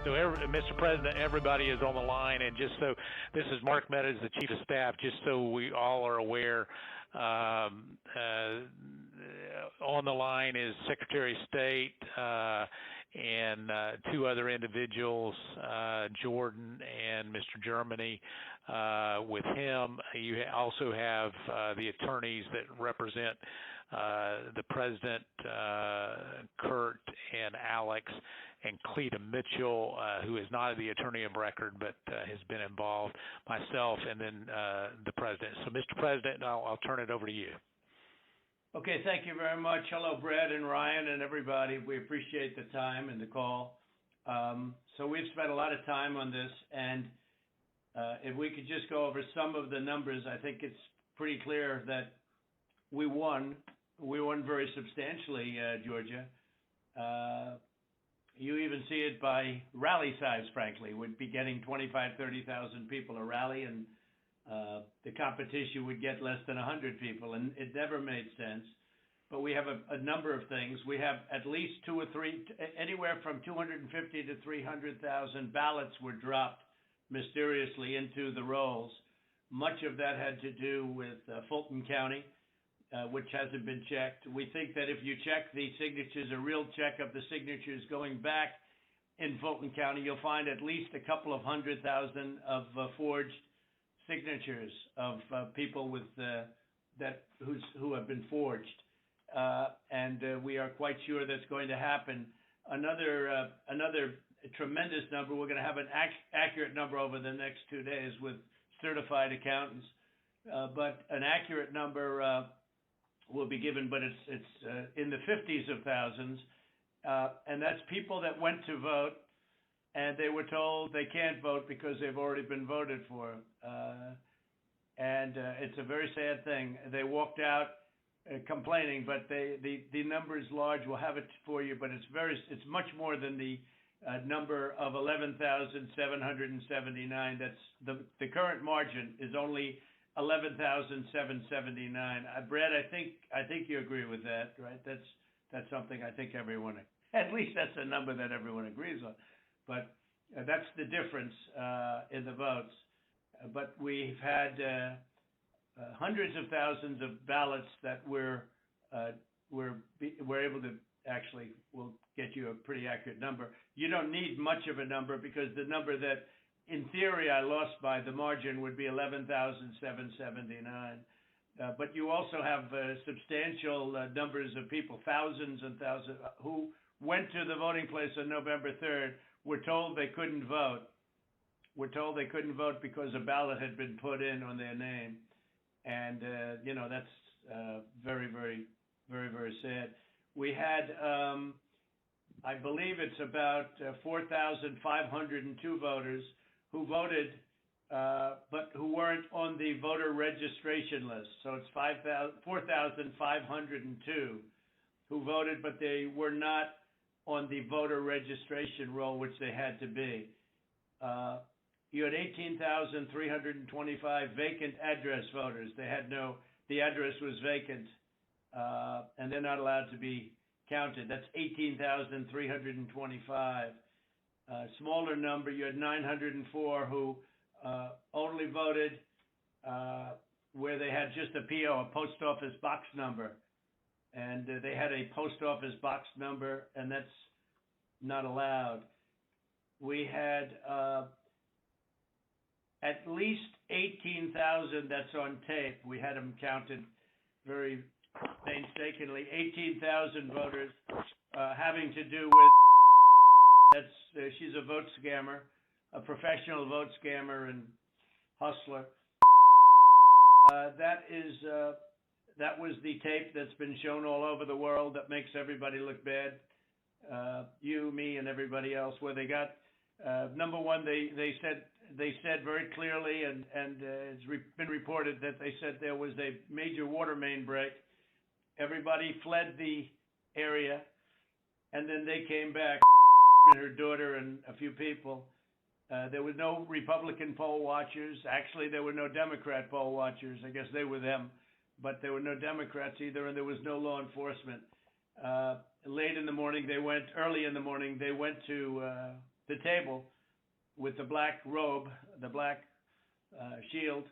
Mr. President, everybody is on the line, and just so this is Mark Meadows, the Chief of Staff. Just so we all are aware, on the line is Secretary of State and two other individuals, Jordan and Mr. Germany. With him, you also have the attorneys that represent the President, Kurt and Alex, and Cleta Mitchell, who is not the attorney of record but has been involved, myself, and then the President. So, Mr. President, I'll turn it over to you. Okay, thank you very much. Hello, Brad and Ryan and everybody. We appreciate the time and the call. So we've spent a lot of time on this, and if we could just go over some of the numbers, I think it's pretty clear that we won. We won very substantially, Georgia. You even see it by rally size, frankly. We'd be getting 25,000, 30,000 people a rally, and the competition would get less than 100 people, and it never made sense. But we have a number of things. We have at least two or three, anywhere from 250 to 300,000 ballots were dropped mysteriously into the rolls. Much of that had to do with Fulton County, which hasn't been checked. We think that if you check the signatures, a real check of the signatures going back in Fulton County, you'll find at least a couple of 100,000 of forged signatures of people with who have been forged, and we are quite sure that's going to happen. Another tremendous number. We're going to have an accurate number over the next 2 days with certified accountants, but an accurate number will be given, but it's in the 50s of thousands, and that's people that went to vote and they were told they can't vote because they've already been voted for. And it's a very sad thing. They walked out complaining, but the number is large. We'll have it for you, but it's much more than the number of 11,779. That's the current margin is only 11,779. Brad, I think you agree with that, right? That's something I think everyone, at least that's a number that everyone agrees on. But that's the difference in the votes. But we've had hundreds of thousands of ballots that we're able to actually. We'll get you a pretty accurate number. You don't need much of a number because the number that, in theory, I lost by the margin would be 11,779. But you also have substantial numbers of people, thousands and thousands, who went to the voting place on November 3rd. Were told they couldn't vote. Were told they couldn't vote because a ballot had been put in on their name, and that's very, very, very, very sad. We had, I believe it's about 4,502 voters who voted, but who weren't on the voter registration list. So it's 4,502 who voted, but they were not on the voter registration roll, which they had to be. You had 18,325 vacant address voters. The address was vacant, and they're not allowed to be counted. That's 18,325. Smaller number, you had 904 who only voted where they had just a PO, a post office box number. And they had a post office box number, and that's not allowed. We had at least 18,000, that's on tape. We had them counted very painstakingly. 18,000 voters having to do with, she's a vote scammer, a professional vote scammer and hustler. That was the tape that's been shown all over the world that makes everybody look bad, you, me, and everybody else. Where they got number one, they said very clearly, and it's been reported that they said there was a major water main break. Everybody fled the area, and then they came back. And her daughter and a few people. There were no Republican poll watchers. Actually, there were no Democrat poll watchers. I guess they were them. But there were no Democrats either, and there was no law enforcement. Early in the morning, they went to the table with the black robe, the black shield,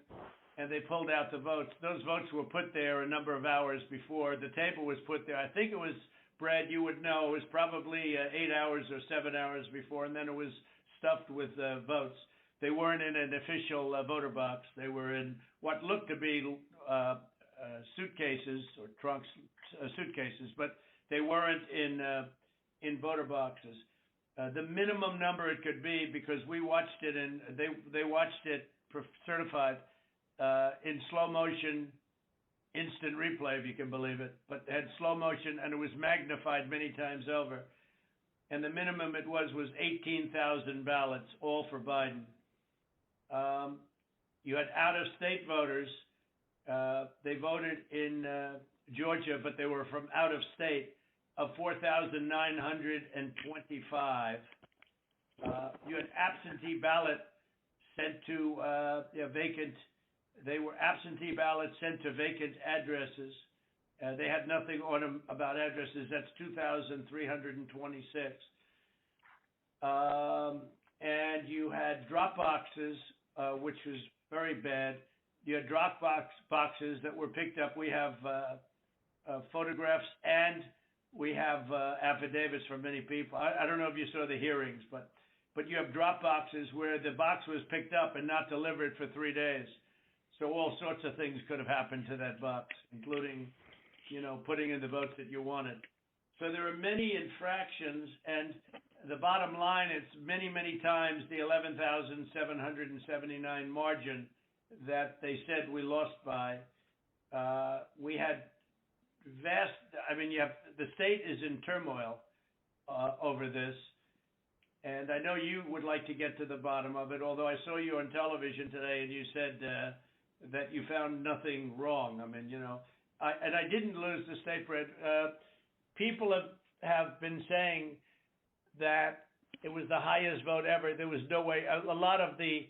and they pulled out the votes. Those votes were put there a number of hours before. The table was put there. I think it was, Brad, you would know, it was probably 8 hours or 7 hours before, and then it was stuffed with votes. They weren't in an official voter box. They were in what looked to be suitcases or trunks, suitcases, but they weren't in voter boxes. The minimum number it could be, because we watched it and they watched it certified in slow motion, instant replay, if you can believe it, but it had slow motion and it was magnified many times over. And the minimum it was 18,000 ballots, all for Biden. You had out-of-state voters. They voted in Georgia, but they were from out of state, of 4,925. You had absentee ballot sent to vacant. They were absentee ballots sent to vacant addresses. They had nothing on them about addresses. That's 2,326. And you had drop boxes, which was very bad. You had drop boxes that were picked up. We have photographs and we have affidavits from many people. I don't know if you saw the hearings, but you have drop boxes where the box was picked up and not delivered for 3 days. So all sorts of things could have happened to that box, including, putting in the votes that you wanted. So there are many infractions, and the bottom line, it's many, many times the 11,779 margin that they said we lost by. We had the state is in turmoil over this, and I know you would like to get to the bottom of it, although I saw you on television today and you said that you found nothing wrong. I didn't lose the state, Brad. People have been saying that it was the highest vote ever. There was no way. A lot of the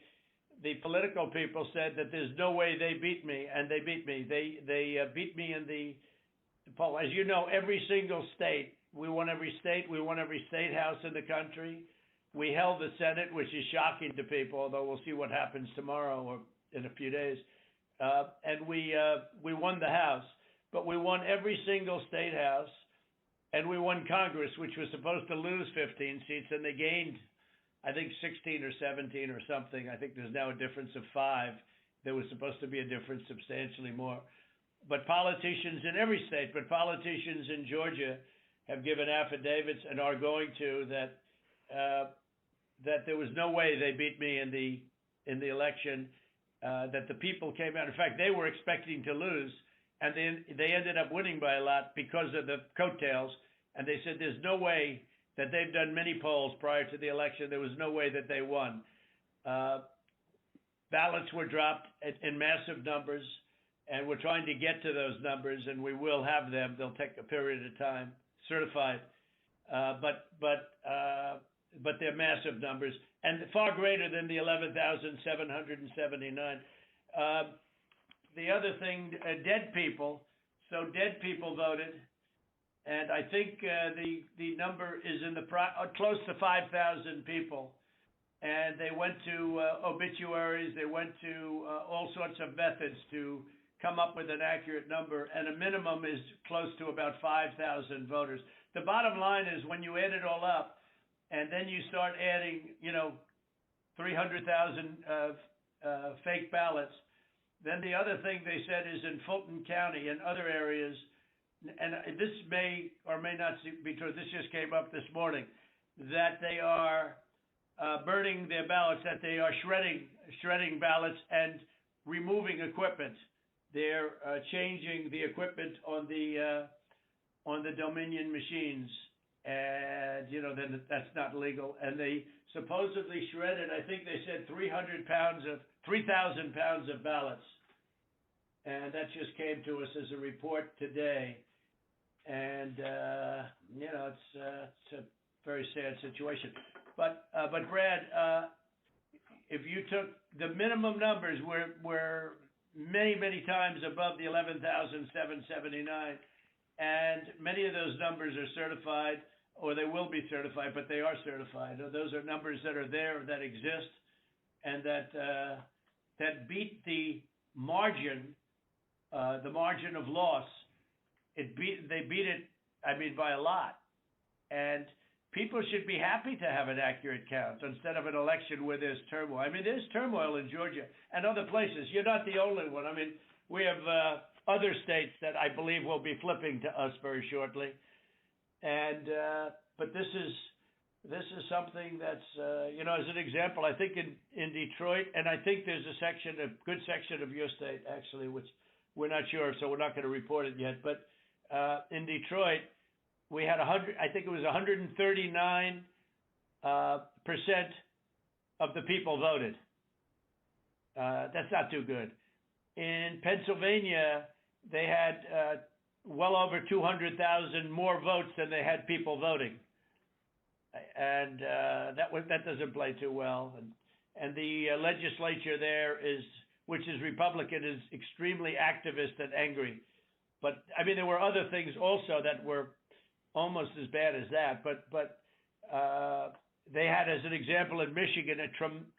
political people said that there's no way they beat me, and they beat me. They beat me in the poll. As you know, every single state, we won every state. We won every state house in the country. We held the Senate, which is shocking to people, although we'll see what happens tomorrow or in a few days. And we won the House, but we won every single state house, and we won Congress, which was supposed to lose 15 seats, and they gained, I think, 16 or 17 or something. I think there's now a difference of 5. There was supposed to be a difference substantially more. But politicians in every state, but politicians in Georgia have given affidavits and are going to that there was no way they beat me in the election, that the people came out. In fact, they were expecting to lose, and they ended up winning by a lot because of the coattails. And they said there's no way that they've done many polls prior to the election. There was no way that they won. Ballots were dropped in massive numbers, and we're trying to get to those numbers, and we will have them. They'll take a period of time, certified, but they're massive numbers and far greater than the 11,779. The other thing, dead people. So dead people voted, and I think the number is in close to 5,000 people. And they went to obituaries. They went to all sorts of methods to come up with an accurate number, and a minimum is close to about 5,000 voters. The bottom line is when you add it all up, and then you start adding, 300,000 fake ballots, then the other thing they said is in Fulton County and other areas, and this may or may not be true, this just came up this morning, that they are burning their ballots, that they are shredding ballots and removing equipment. They're changing the equipment on the Dominion machines, and then that's not legal. And they supposedly shredded, I think they said 3,000 pounds of ballots, and that just came to us as a report today. And it's a very sad situation. But Brad, if you took the minimum numbers were many, many times above the 11,779. and many of those numbers are certified, or they will be certified, but they are certified. Those are numbers that are there, that exist, and that beat the margin of loss. They beat it, I mean, by a lot. And people should be happy to have an accurate count instead of an election where there's turmoil. I mean, there's turmoil in Georgia and other places. You're not the only one. I mean, we have other states that I believe will be flipping to us very shortly. And but this is something that's as an example, I think in Detroit, and I think there's a good section of your state actually, which we're not sure, so we're not going to report it yet. But in Detroit, we had 139% of the people voted. That's not too good. In Pennsylvania, they had well over 200,000 more votes than they had people voting, and that doesn't play too well. And the legislature there which is Republican, is extremely activist and angry. But I mean, there were other things also that were almost as bad as that. But they had, as an example, in Michigan, a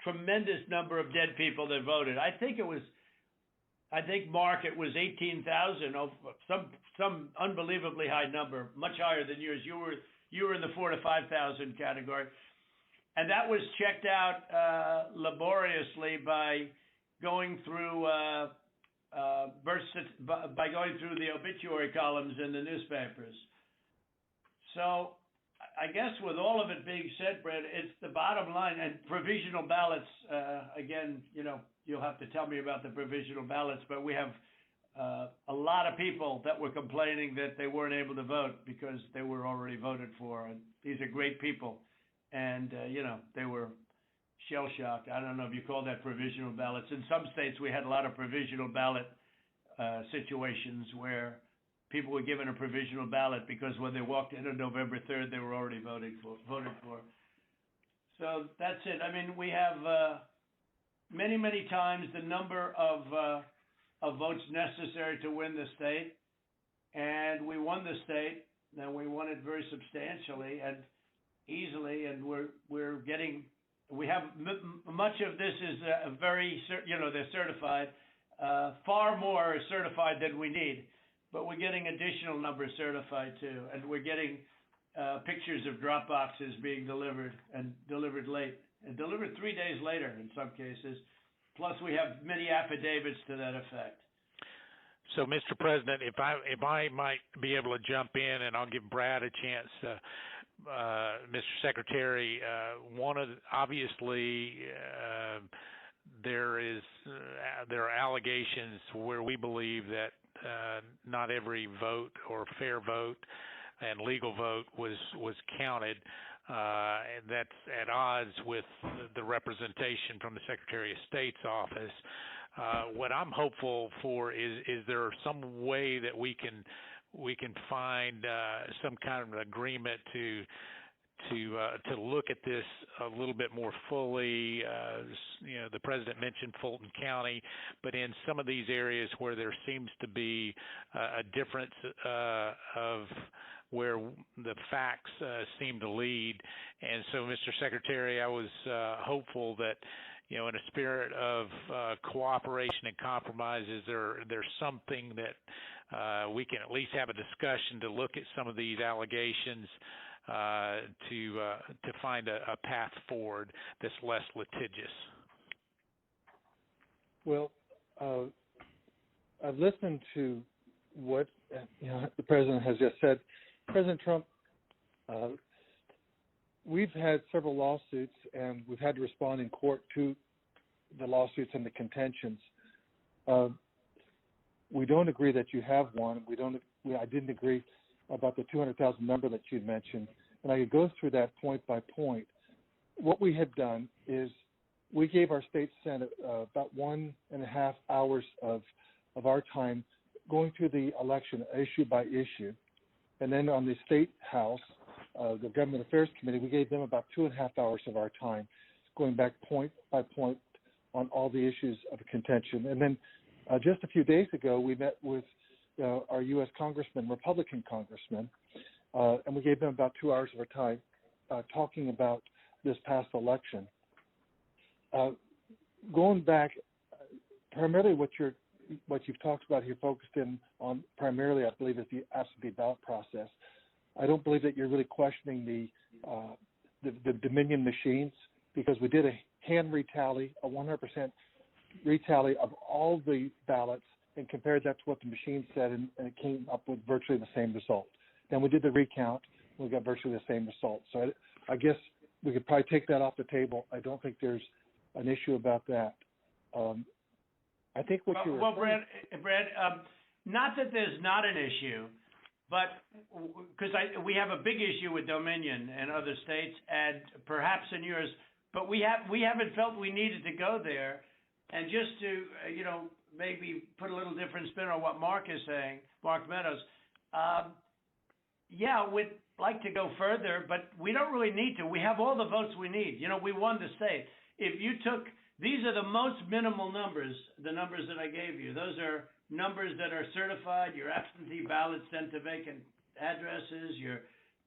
tremendous number of dead people that voted. I think, Mark, it was 18,000, some unbelievably high number, much higher than yours. You were in the 4,000 to 5,000 category, and that was checked out laboriously by going through the obituary columns in the newspapers. So I guess with all of it being said, Brad, it's the bottom line. And provisional ballots, again, you'll have to tell me about the provisional ballots, but we have a lot of people that were complaining that they weren't able to vote because they were already voted for. And these are great people. And, they were shell-shocked. I don't know if you call that provisional ballots. In some states, we had a lot of provisional ballot situations where people were given a provisional ballot because when they walked in on November 3rd, they were already voted for. So that's it. I mean, we have many, many times the number of votes necessary to win the state, and we won the state, and we won it very substantially and easily, and we have much of this is they're certified. Far more is certified than we need, but we're getting additional numbers certified too, and we're getting pictures of drop boxes being delivered and delivered late and delivered 3 days later in some cases. Plus, we have many affidavits to that effect. So, Mr. President, if I might be able to jump in, and I'll give Brad a chance. Mr. Secretary, obviously there are allegations where we believe that not every vote or fair vote and legal vote was counted, and that's at odds with the representation from the Secretary of State's office. What I'm hopeful for is there some way that we can find some kind of an agreement to look at this a little bit more fully. The president mentioned Fulton County, but in some of these areas where there seems to be a difference of where the facts seem to lead. And so, Mr. Secretary, I was hopeful that, in a spirit of cooperation and compromises, there's something that we can at least have a discussion to look at some of these allegations to find a path forward that's less litigious. Well, I've listened to what the president has just said. President Trump, we've had several lawsuits, and we've had to respond in court to the lawsuits and the contentions. We don't agree that you have one. I didn't agree about the 200,000 number that you mentioned, and I could go through that point by point. What we have done is we gave our state senate about 1.5 hours of our time going through the election issue by issue, and then on the state house, the Government Affairs Committee, we gave them about 2.5 hours of our time, going back point by point on all the issues of contention. And then just a few days ago, we met with our U.S. congressmen, Republican congressmen, and we gave them about 2 hours of our time talking about this past election. Going back, primarily what you've talked about here, focused in on primarily, I believe, is the absentee ballot process. I don't believe that you're really questioning the Dominion machines, because we did a hand retally, a 100% retally of all the ballots, and compared that to what the machine said, and it came up with virtually the same result. Then we did the recount, we got virtually the same result. So I guess we could probably take that off the table. I don't think there's an issue about that. I think what you were Brad, not that there's not an issue, but because we have a big issue with Dominion and other states, and perhaps in yours, but we haven't felt we needed to go there. And just to maybe put a little different spin on what Mark is saying, Mark Meadows, we'd like to go further, but we don't really need to. We have all the votes we need. We won the state. If you took, these are the most minimal numbers, the numbers that I gave you. Those are numbers that are certified, your absentee ballots sent to vacant addresses,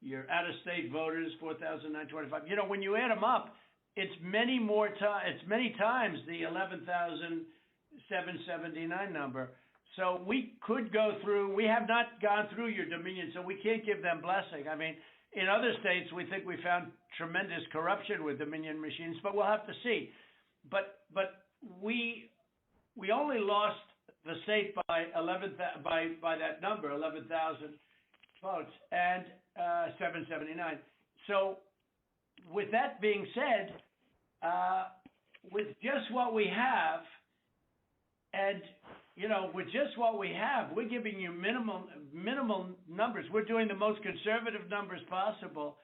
your out-of-state voters, 4,925. When you add them up, it's many times the 11,779 number. So we could go through. We have not gone through your Dominion, so we can't give them blessing. I mean, in other states, we think we found tremendous corruption with Dominion machines, but we'll have to see. But we only lost the state by that number, 11,000 votes, and 779. So with that being said, with just what we have, and with just what we have, we're giving you minimal numbers. We're doing the most conservative numbers possible.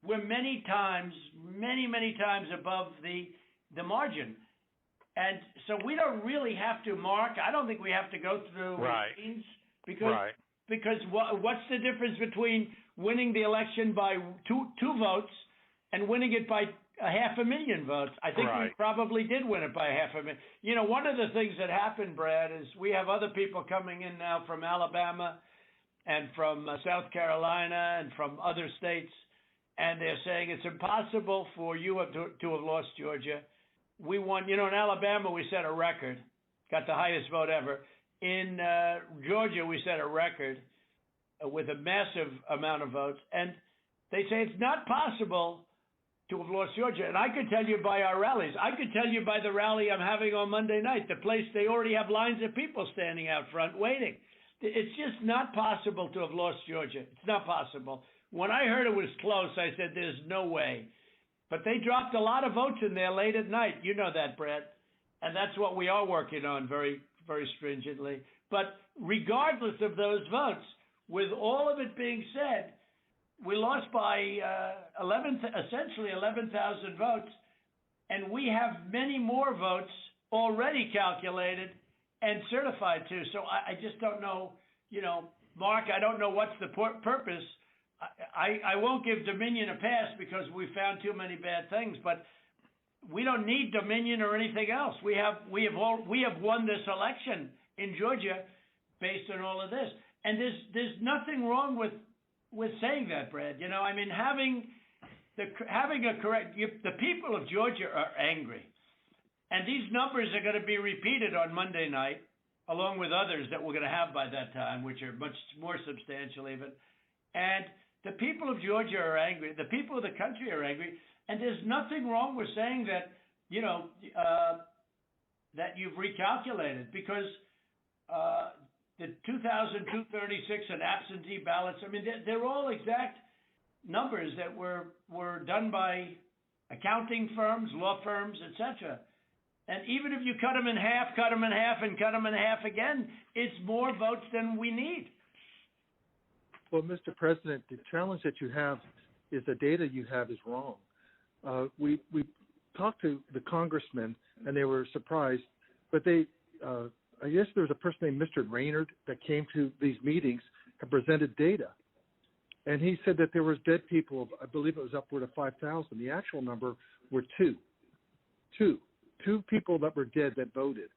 We're many times above the margin, and so we don't really have to, Mark. I don't think we have to go through machines because what's the difference between winning the election by two votes and winning it by 500,000 votes? I think we probably did win it by 500,000. One of the things that happened, Brad, is we have other people coming in now from Alabama and from South Carolina and from other states, and they're saying it's impossible for you to have lost Georgia. We won, in Alabama we set a record, got the highest vote ever. In Georgia we set a record with a massive amount of votes, and they say it's not possible to have lost Georgia. And I could tell you by our rallies. I could tell you by the rally I'm having on Monday night, the place, they already have lines of people standing out front waiting. It's just not possible to have lost Georgia. It's not possible. When I heard it was close, I said, there's no way. But they dropped a lot of votes in there late at night. You know that, Brad. And that's what we are working on very, very stringently. But regardless of those votes, with all of it being said, we lost by essentially 11,000 votes, and we have many more votes already calculated and certified too. So I just don't know, Mark, I don't know what's the purpose. I won't give Dominion a pass because we found too many bad things, but we don't need Dominion or anything else. We have won this election in Georgia based on all of this, and there's nothing wrong with saying that, Brad. I mean, having a correct. The people of Georgia are angry, and these numbers are going to be repeated on Monday night, along with others that we're going to have by that time, which are much more substantial even. And the people of Georgia are angry. The people of the country are angry, and there's nothing wrong with saying that. That you've recalculated, because the 2,236 and absentee ballots, I mean, they're all exact numbers that were done by accounting firms, law firms, etc. And even if you cut them in half, and cut them in half again, it's more votes than we need. Well, Mr. President, the challenge that you have is the data you have is wrong. We talked to the congressmen, and they were surprised, but I guess there was a person named Mr. Raynard that came to these meetings and presented data. And he said that there was dead people, I believe it was upward of 5,000. The actual number were two people that were dead that voted.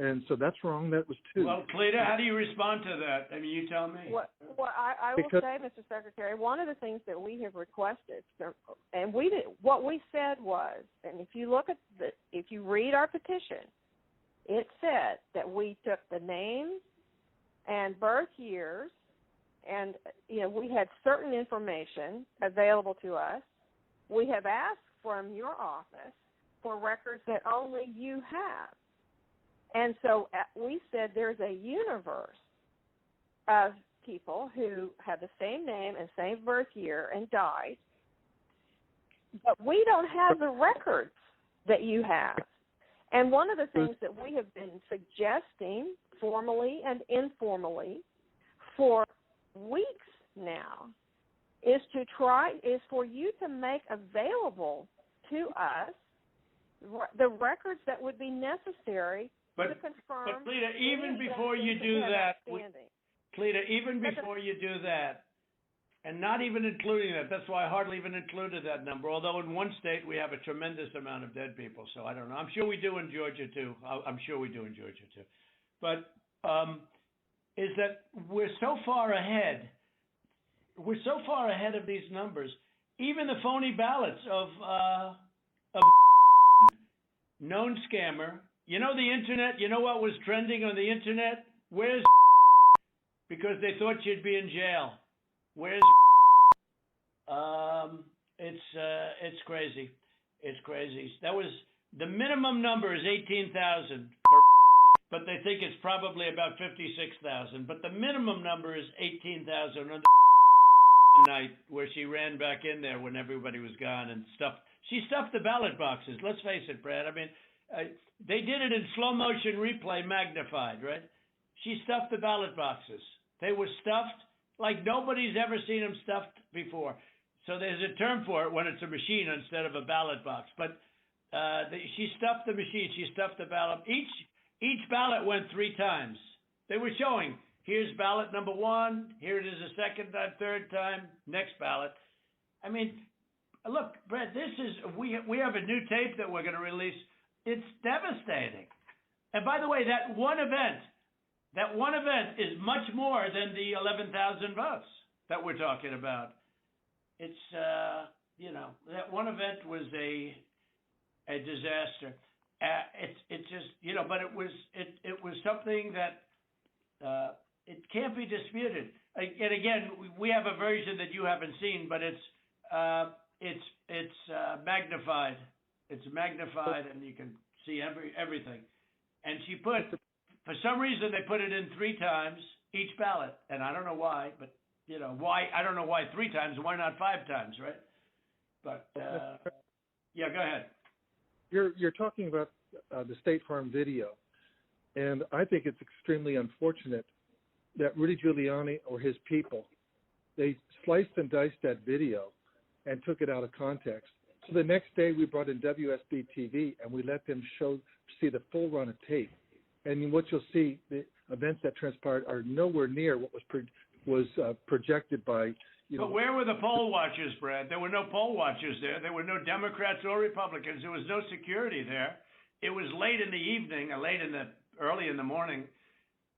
And so that's wrong. That was 2. Well, Cleta, how do you respond to that? I mean, you tell me. What I will say, Mr. Secretary, one of the things that we have requested, and what we said was, and if you read our petition, it said that we took the names and birth years, and we had certain information available to us. We have asked from your office for records that only you have. And so we said there's a universe of people who have the same name and same birth year and died, but we don't have the records that you have. And one of the things that we have been suggesting formally and informally for weeks now is for you to make available to us the records that would be necessary to confirm. But Cleta, even before you do that, Cleta, even before you do that, and not even including that, that's why I hardly even included that number, although in one state we have a tremendous amount of dead people, so I don't know. I'm sure we do in Georgia too. But is that we're so far ahead of these numbers. Even the phony ballots of known scammer. You know the internet? You know what was trending on the internet? Where's because they thought you'd be in jail. Where's it's crazy. It's crazy. That was the minimum number is 18,000 but they think it's probably about 56,000. But the minimum number is 18,000 on the night where she ran back in there when everybody was gone and stuffed. She stuffed the ballot boxes. Let's face it, Brad. I mean, they did it in slow motion replay magnified, right? She stuffed the ballot boxes. They were stuffed like nobody's ever seen them stuffed before. So there's a term for it when it's a machine instead of a ballot box. But she stuffed the machine. She stuffed the ballot. Each ballot went 3 times. They were showing, here's ballot number 1. Here it is a second time, third time, next ballot. I mean, look, Brett, we have a new tape that we're going to release. It's devastating. And by the way, that one event is much more than the 11,000 votes that we're talking about. It's, that one event was a disaster. It's just, but it was something that it can't be disputed. And again, we have a version that you haven't seen, but it's magnified. It's magnified, and you can see everything. And she put, for some reason, they put it in 3 times each ballot, and I don't know why, but why? I don't know why 3 times. Why not 5 times, right? But yeah, go ahead. You're talking about the State Farm video, and I think it's extremely unfortunate that Rudy Giuliani or his people, they sliced and diced that video and took it out of context. So the next day we brought in WSB TV and we let them see the full run of tape. And what you'll see, the events that transpired are nowhere near what was projected by. But where were the poll watchers, Brad? There were no poll watchers there. There were no Democrats or Republicans. There was no security there. It was late in the evening, early in the morning,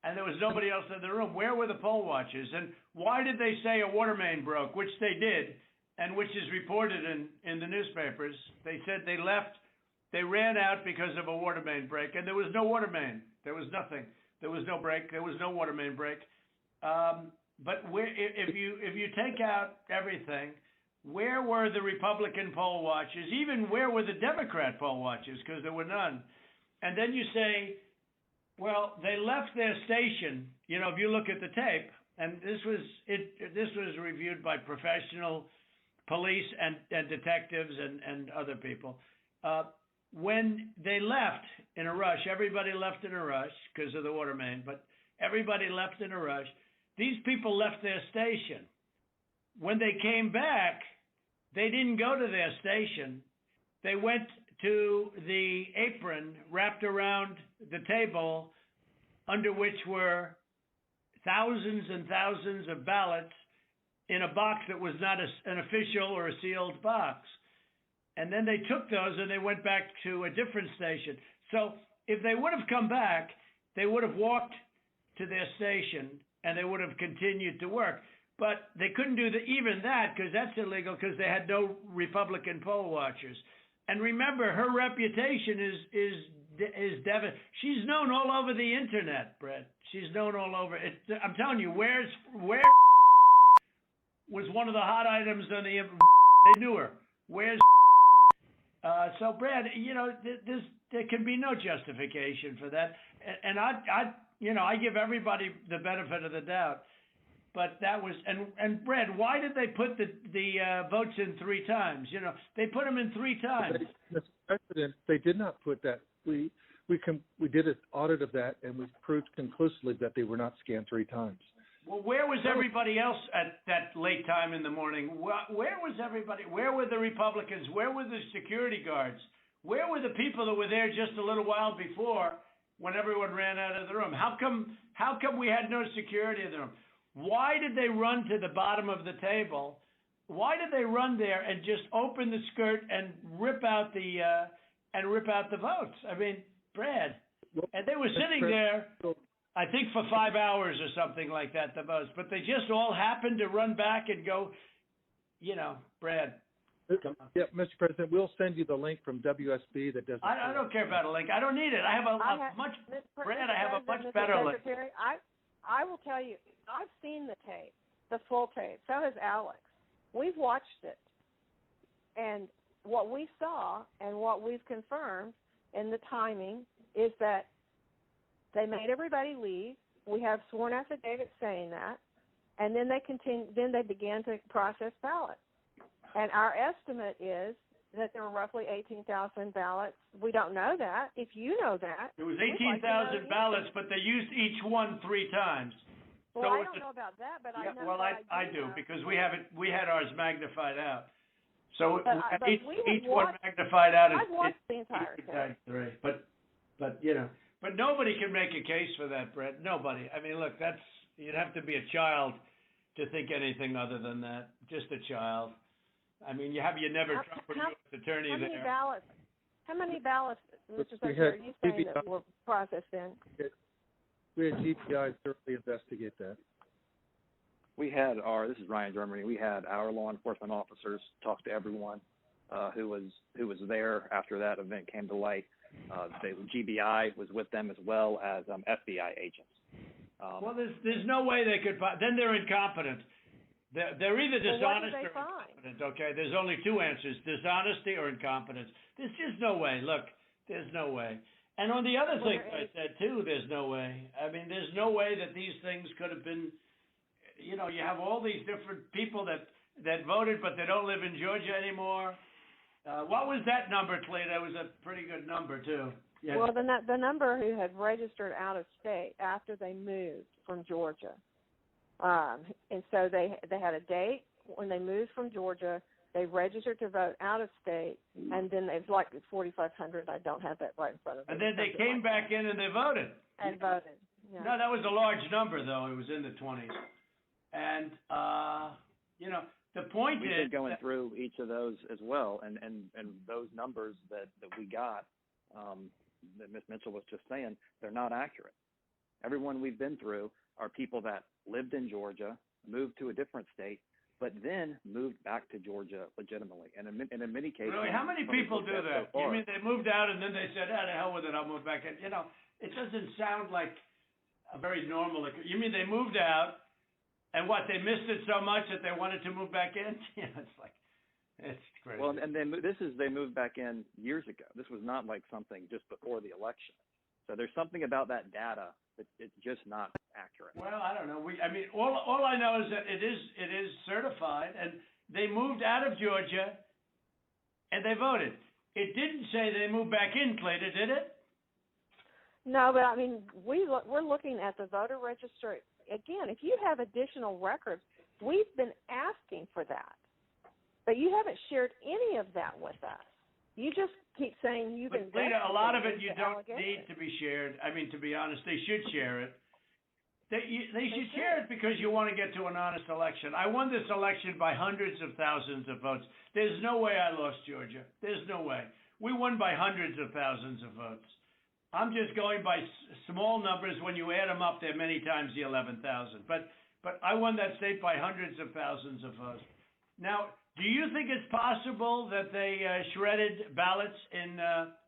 and there was nobody else in the room. Where were the poll watchers? And why did they say a water main broke, which they did, and which is reported in the newspapers? They said they left. They ran out because of a water main break, and there was no water main. There was nothing. There was no break. There was no water main break. But if you take out everything, where were the Republican poll watchers? Even where were the Democrat poll watchers? Because there were none. And then you say, well, they left their station. If you look at the tape, and this was reviewed by professional police and detectives and other people. When they left in a rush, everybody left in a rush because of the water main, but everybody left in a rush. These people left their station. When they came back, they didn't go to their station. They went to the apron wrapped around the table under which were thousands and thousands of ballots in a box that was not an official or a sealed box. And then they took those and they went back to a different station. So if they would have come back, they would have walked to their station and they would have continued to work. But they couldn't do even that because that's illegal because they had no Republican poll watchers. And remember, her reputation is devastating. She's known all over the internet, Brett. She's known all over. I'm telling you, where was one of the hot items on the. They knew her. Where's so Brad? You know, there can be no justification for that. And I give everybody the benefit of the doubt. But that was and Brad, why did they put the votes in 3 times? You know, they put them in 3 times. Mr. President, they did not put that. We did an audit of that, and we proved conclusively that they were not scanned 3 times. Well, where was everybody else at that late time in the morning? Where was everybody? Where were the Republicans? Where were the security guards? Where were the people that were there just a little while before when everyone ran out of the room? How come we had no security in the room? Why did they run to the bottom of the table? Why did they run there and just open the skirt and rip out the votes? I mean, Brad, and they were sitting there, I think for 5 hours or something like that, the most. But they just all happened to run back and go, you know, Brad. Come on. Yeah, Mr. President, we'll send you the link from WSB that does. I don't care about a link. I don't need it. I have a much better link. I will tell you, I've seen the tape, the full tape. So has Alex. We've watched it. And what we saw and what we've confirmed in the timing is that they made everybody leave. We have sworn affidavits saying that. And then they began to process ballots. And our estimate is that there were roughly 18,000 ballots. We don't know that. If you know that. There was 18,000 ballots, but they used each one 3 times. Well, I don't know about that, but I know. Well, I do because we had ours magnified out. So each one magnified out is. I've watched the entire thing. But you know, but nobody can make a case for that, Brett. Nobody. I mean, look, you'd have to be a child to think anything other than that. Just a child. I mean, you never Trump or U.S. attorney there. How many ballots, Mr. Secretary, are you saying that were processed in? We had GPI thoroughly investigate that. This is Ryan Germany. We had our law enforcement officers talk to everyone who was there after that event came to light. GBI was with them as well as FBI agents. Well, there's no way they could. Then they're incompetent. They're either dishonest or incompetent, okay? There's only 2 answers, dishonesty or incompetence. There's just no way. Look, there's no way. And on the other thing I said, too, there's no way. I mean, there's no way that these things could have been, you know, you have all these different people that voted, but they don't live in Georgia anymore. What was that number, Clay? That was a pretty good number, too. Yeah. Well, the number who had registered out of state after they moved from Georgia. And so they had a date when they moved from Georgia. They registered to vote out of state, and then it's like 4,500. I don't have that right in front of me. And then they came back in and they voted. And voted. Yeah. No, that was a large number, though. It was in the 20s. And, you know, the point We've is... been going through each of those as well, and those numbers that we got, that Ms. Mitchell was just saying, they're not accurate. Everyone we've been through are people that lived in Georgia, moved to a different state, but then moved back to Georgia legitimately. And in many cases... Really? How many people do that? You mean they moved out and then they said, to hell with it, I'll move back in? You know, it doesn't sound like a very normal... You mean they moved out and what, they missed it so much that they wanted to move back in? Yeah, it's like... It's crazy. Well, and then they moved back in years ago. This was not like something just before the election. So there's something about that data that it's just not accurate. Well, I don't know. All I know is that it is certified, and they moved out of Georgia, and they voted. It didn't say they moved back in, Clayton, did it? No, but I mean, we're looking at the voter registry again. If you have additional records, we've been asking for that, but you haven't shared any of that with us. You just keep saying you've been. But a lot of it you don't need to be shared. I mean, to be honest, they should share it. They should share it because you want to get to an honest election. I won this election by hundreds of thousands of votes. There's no way I lost Georgia. There's no way. We won by hundreds of thousands of votes. I'm just going by small numbers. When you add them up, they're many times the 11,000. But I won that state by hundreds of thousands of votes. Now, do you think it's possible that they shredded ballots in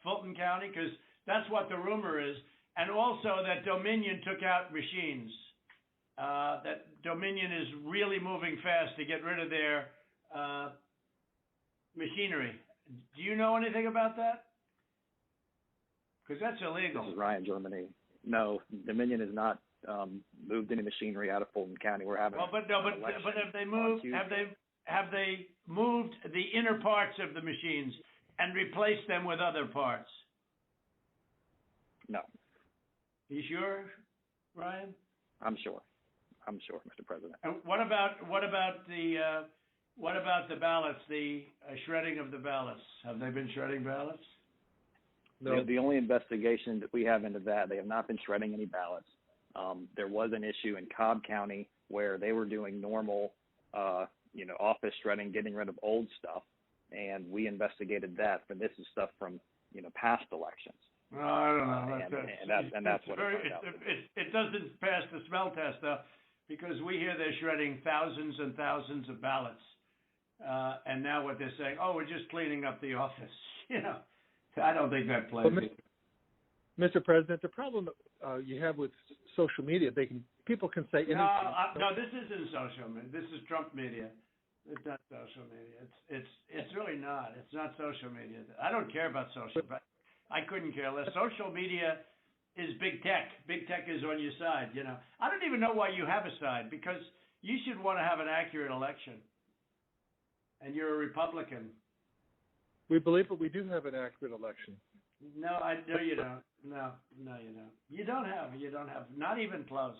Fulton County? Because that's what the rumor is. And also that Dominion took out machines. That Dominion is really moving fast to get rid of their machinery. Do you know anything about that? Because that's illegal. This is Ryan, Germany. No, Dominion has not moved any machinery out of Fulton County. We're having but have they moved? Have they moved the inner parts of the machines and replaced them with other parts? No. You sure, Ryan? I'm sure, Mr. President. And what about the ballots? The shredding of the ballots. Have they been shredding ballots? No. The only investigation that we have into that, they have not been shredding any ballots. There was an issue in Cobb County where they were doing normal, office shredding, getting rid of old stuff, and we investigated that. But this is stuff from, past elections. No, I don't know. That's what it doesn't pass the smell test, though, because we hear they're shredding thousands and thousands of ballots, and now what they're saying, oh, we're just cleaning up the office. I don't think that plays. Mr. President, the problem you have with social media, people can say anything. No, this isn't social media. This is Trump media. It's not social media. It's really not. It's not social media. I don't care about social, but I couldn't care less. Social media is big tech. Big tech is on your side. I don't even know why you have a side, because you should want to have an accurate election, and you're a Republican. We believe that we do have an accurate election. No, you don't. No, you don't. You don't have. Not even close.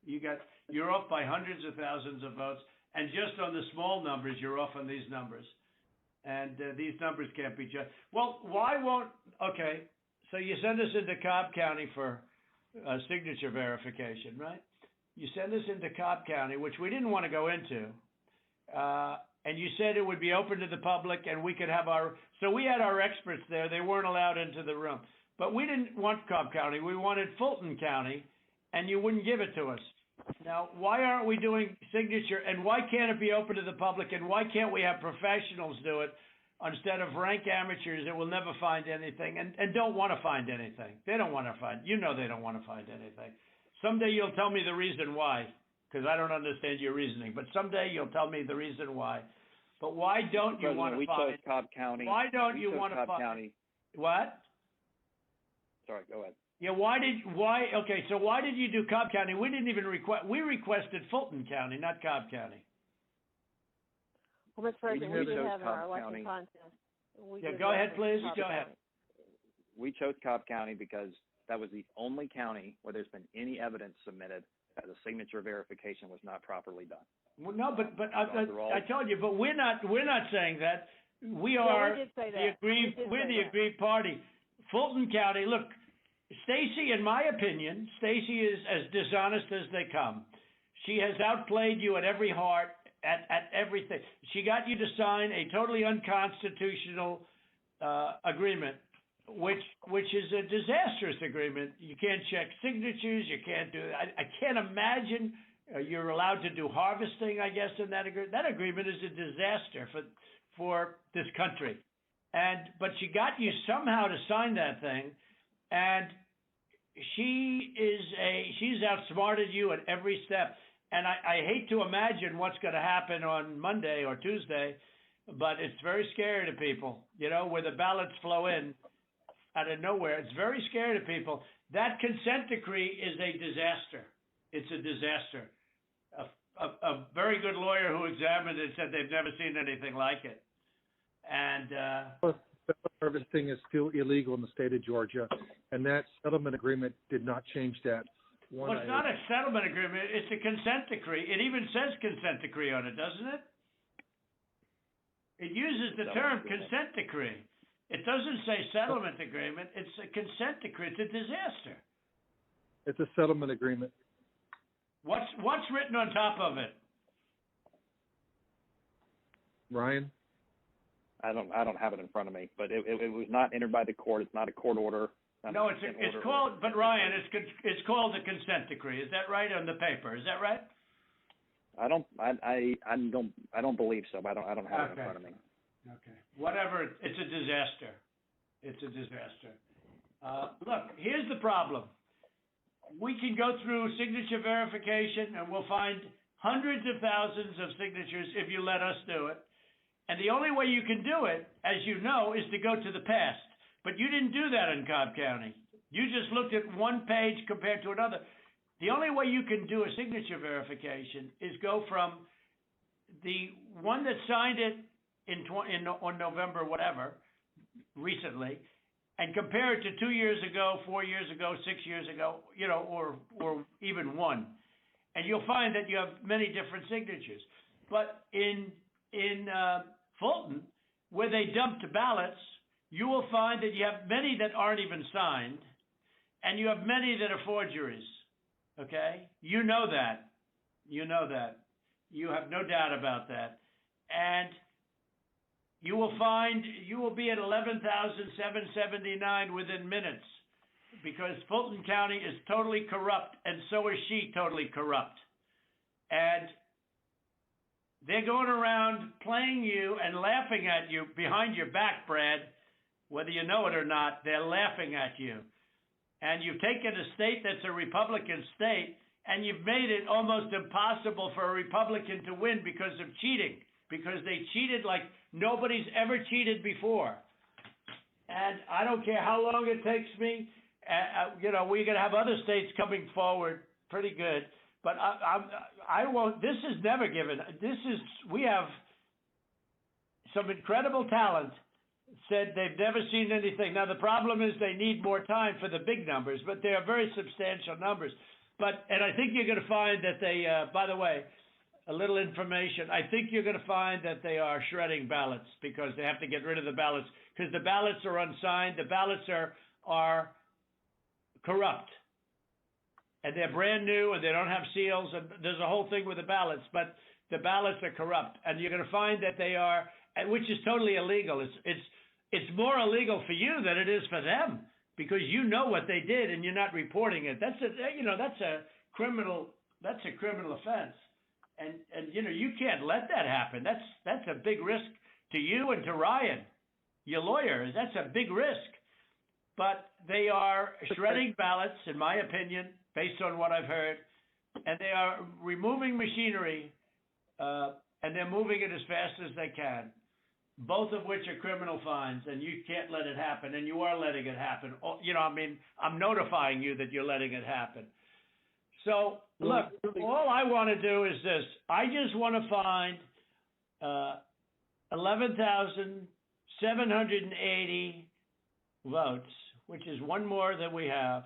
You're off by hundreds of thousands of votes, and just on the small numbers, you're off on these numbers, and these numbers can't be judged. Well, why won't? Okay, so you send us into Cobb County for signature verification, right? You send us into Cobb County, which we didn't want to go into. And you said it would be open to the public, and we could have so we had our experts there. They weren't allowed into the room. But we didn't want Cobb County. We wanted Fulton County, and you wouldn't give it to us. Now, why aren't we doing signature, and why can't it be open to the public, and why can't we have professionals do it instead of rank amateurs that will never find anything and don't want to find anything? They don't want to find. They don't want to find anything. Someday you'll tell me the reason why, because I don't understand your reasoning. But someday you'll tell me the reason why. But why don't you want to find? We chose Cobb County. Why don't you want to find? County. What? Sorry, go ahead. Yeah, okay, so why did you do Cobb County? We didn't even we requested Fulton County, not Cobb County. Well, Mr. President, we did have our election contest. Go ahead, please. Go ahead. We chose Cobb County because that was the only county where there's been any evidence submitted that the signature verification was not properly done. Well, no, but I told you, but we're not saying that. We did say that. We're the aggrieved party. Fulton County, look, Stacey, in my opinion, Stacey is as dishonest as they come. She has outplayed you at every heart, at everything. She got you to sign a totally unconstitutional agreement, which is a disastrous agreement. You can't check signatures. You can't do it. I can't imagine you're allowed to do harvesting, I guess, in that agreement. That agreement is a disaster for this country. But she got you somehow to sign that thing, and she's outsmarted you at every step. And I hate to imagine what's going to happen on Monday or Tuesday, but it's very scary to people, where the ballots flow in out of nowhere. It's very scary to people. That consent decree is a disaster. It's a disaster. A very good lawyer who examined it said they've never seen anything like it. And harvesting is still illegal in the state of Georgia, and that settlement agreement did not change that. Well, it's not a settlement agreement. It's a consent decree. It even says consent decree on it, doesn't it? It uses the term consent decree. It doesn't say settlement agreement. It's a consent decree. It's a disaster. It's a settlement agreement. What's written on top of it? Ryan? I don't have it in front of me, but it was not entered by the court. It's not a court order. No, it's called, but Ryan, it's called the consent decree. Is that right on the paper? Is that right? I don't believe so. But I don't have it in front of me. Okay. Whatever. It's a disaster. It's a disaster. Look, here's the problem. We can go through signature verification and we'll find hundreds of thousands of signatures if you let us do it. And the only way you can do it, as you know, is to go to the past. But you didn't do that in Cobb County. You just looked at one page compared to another. The only way you can do a signature verification is go from the one that signed it on November, whatever, recently, and compare it to 2 years ago, 4 years ago, 6 years ago, or even one. And you'll find that you have many different signatures. But in Fulton, where they dumped ballots, you will find that you have many that aren't even signed, and you have many that are forgeries. Okay? You know that. You know that. You have no doubt about that. And you will be at 11,779 within minutes, because Fulton County is totally corrupt, and so is she totally corrupt. And they're going around playing you and laughing at you behind your back, Brad. Whether you know it or not, they're laughing at you. And you've taken a state that's a Republican state, and you've made it almost impossible for a Republican to win because of cheating, because they cheated like nobody's ever cheated before. And I don't care how long it takes me. We're going to have other states coming forward pretty good. But I won't. This is never given. We have some incredible talent said they've never seen anything. Now, the problem is they need more time for the big numbers, but they are very substantial numbers. And I think you're going to find that they, by the way, a little information, I think you're going to find that they are shredding ballots because they have to get rid of the ballots because the ballots are unsigned. The ballots are corrupt. And they're brand new and they don't have seals. And there's a whole thing with the ballots, but the ballots are corrupt. And you're going to find that they are, which is totally illegal. It's more illegal for you than it is for them because you know what they did and you're not reporting it. That's a criminal offense. And you can't let that happen. That's a big risk to you and to Ryan, your lawyer. That's a big risk. But they are shredding ballots, in my opinion, based on what I've heard, and they are removing machinery, and they're moving it as fast as they can, both of which are criminal fines, and you can't let it happen, and you are letting it happen. I'm notifying you that you're letting it happen. So, look, all I want to do is this. I just want to find 11,780 votes, which is one more than we have,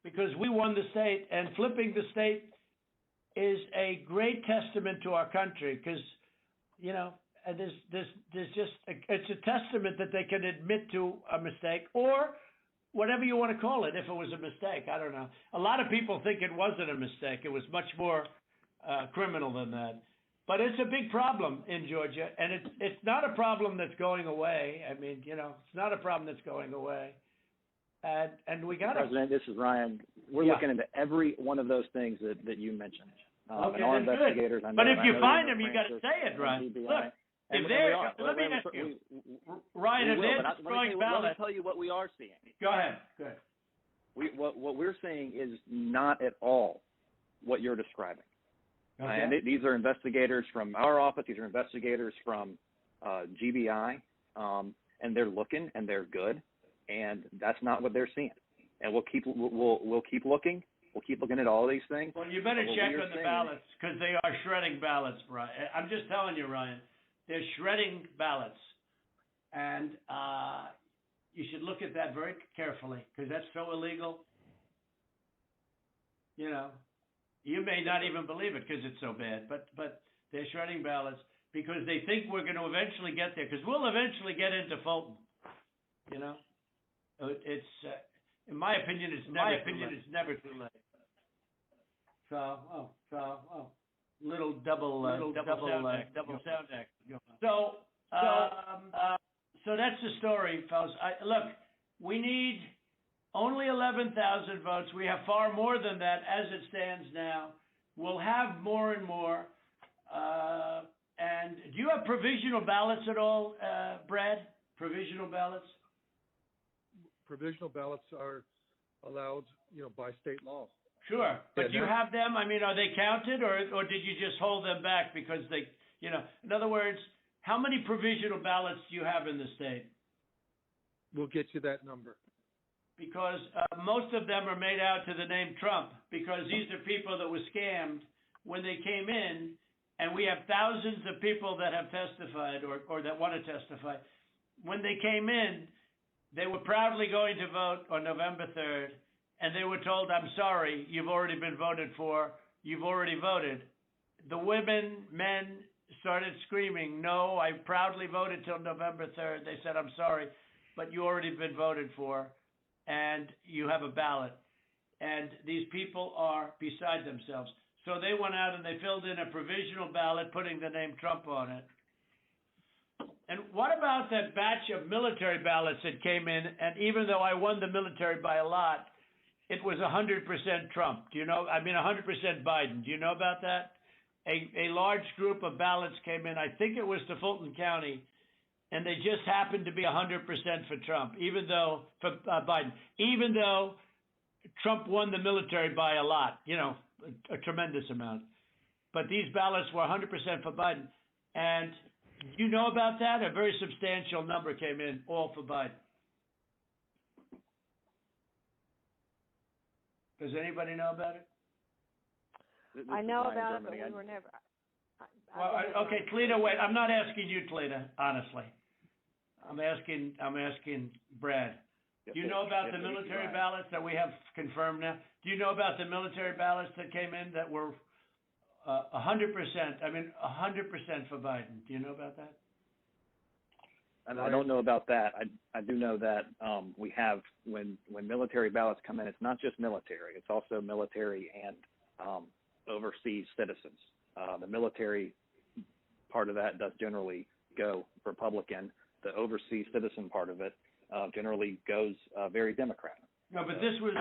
because we won the state, and flipping the state is a great testament to our country, because, it's a testament that they can admit to a mistake, or whatever you want to call it, if it was a mistake. I don't know. A lot of people think it wasn't a mistake. It was much more criminal than that. But it's a big problem in Georgia, and it's not a problem that's going away. I mean, it's not a problem that's going away. And we got President, this is Ryan. We're looking into every one of those things that you mentioned. Okay, and our investigators. But if you find them, you got to say it, Ryan. Look, if they're, let me ask you, Ryan, if they're destroying ballots. Let me tell you what we are seeing. Go ahead. What we're seeing is not at all what you're describing. Okay. And these are investigators from our office. These are investigators from GBI, and they're looking and they're good, and that's not what they're seeing. And we'll keep looking. We'll keep looking at all these things. Well, you better check on the ballots because they are shredding ballots, Ryan. I'm just telling you, Ryan. They're shredding ballots, and you should look at that very carefully because that's so illegal. You may not even believe it because it's so bad, but they're shredding ballots because they think we're going to eventually get there because we'll eventually get into Fulton. It's in my opinion, it's never too late. So, little double sound act. So that's the story, fellas. Look, we need Only 11,000 votes. We have far more than that as it stands now. We'll have more and more. And do you have provisional ballots at all, Brad? Provisional ballots? Provisional ballots are allowed, by state law. Sure. But do you have them? I mean, are they counted or did you just hold them back because they, in other words, how many provisional ballots do you have in the state? We'll get you that number. Because most of them are made out to the name Trump, because these are people that were scammed when they came in, and we have thousands of people that have testified or that want to testify. When they came in, they were proudly going to vote on November 3rd, and they were told, I'm sorry, you've already been voted for, you've already voted. The women, men started screaming, no, I proudly voted till November 3rd. They said, I'm sorry, but you already been voted for, and you have a ballot. And these people are beside themselves. So they went out and they filled in a provisional ballot, putting the name Trump on it. And what about that batch of military ballots that came in, and even though I won the military by a lot, it was 100% Trump. 100% Biden. Do you know about that? A large group of ballots came in, I think it was to Fulton County, and they just happened to be 100% for Trump, for Biden, even though Trump won the military by a lot, a tremendous amount. But these ballots were 100% for Biden. And you know about that? A very substantial number came in, all for Biden. Does anybody know about it? I know about it, but we were never. Okay, Tlita, wait. I'm not asking you, Tlita, honestly. I'm asking Brad. Do you know about the military ballots that we have confirmed now? Do you know about the military ballots that came in that were 100%? 100% for Biden. Do you know about that? And I don't know about that. I do know that we have when military ballots come in, it's not just military. It's also military and overseas citizens. The military part of that does generally go Republican. The overseas citizen part of it generally goes very Democrat. No, but this was a